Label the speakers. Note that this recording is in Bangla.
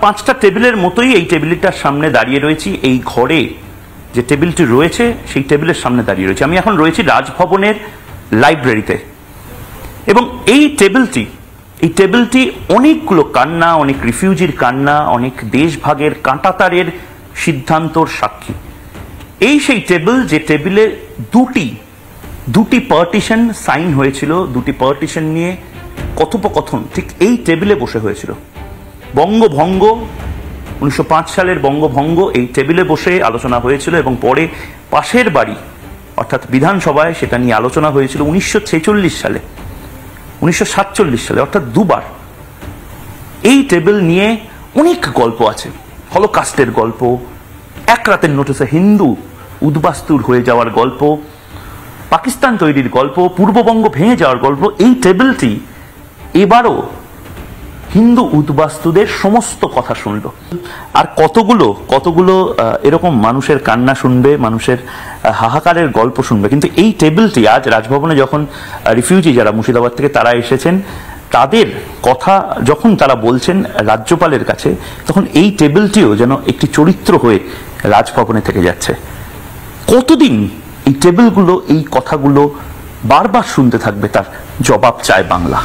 Speaker 1: পাঁচটা টেবিলের মতোই এই টেবিলটার সামনে দাঁড়িয়ে রয়েছি। এই ঘরে যে টেবিলটি রয়েছে সেই টেবিলের সামনে দাঁড়িয়ে রয়েছে। আমি এখন রয়েছি রাজভবনের লাইব্রেরিতে, এবং এই টেবিলটি অনেকগুলো কান্না, অনেক রিফিউজির কান্না, অনেক দেশভাগের কাঁটাতারের সিদ্ধান্তর সাক্ষী। এই সেই টেবিল যে টেবিলে দুটি পার্টিশন সাইন হয়েছিল, দুটি পার্টিশন নিয়ে কথোপকথন ঠিক এই টেবিলে বসে হয়েছিল। বঙ্গভঙ্গ 1905 সালের বঙ্গভঙ্গ এই টেবিলে বসে আলোচনা হয়েছিল, এবং পরে পাশের বাড়ি অর্থাৎ বিধানসভায় সেটা নিয়ে আলোচনা হয়েছিল 1946 সালে, 1947 সালে, অর্থাৎ দুবার। এই টেবিল নিয়ে অনেক গল্প আছে, হলোকাস্টের গল্প, এক রাতের নোটিশে হিন্দু উদ্বাস্তুর হয়ে যাওয়ার গল্প, পাকিস্তান তৈরির গল্প, পূর্ববঙ্গ ভেঙে যাওয়ার গল্প। এই টেবিলটি এবারও হিন্দু উদ্বাস্তুদের সমস্ত কথা শুনল, আর কতগুলো এরকম মানুষের কান্না শুনবে, মানুষের হাহাকারের গল্প শুনবে। কিন্তু এই টেবিলটি আজ রাজভবনে যখন রিফিউজি যারা মুর্শিদাবাদ থেকে তারা এসেছেন, তাদের কথা যখন তারা বলছেন রাজ্যপালের কাছে, তখন এই টেবিলটিও যেন একটি চরিত্র হয়ে রাজভবনে থেকে যাচ্ছে। কতদিন এই টেবিলগুলো এই কথাগুলো বারবার শুনতে থাকবে, তার জবাব চায় বাংলা।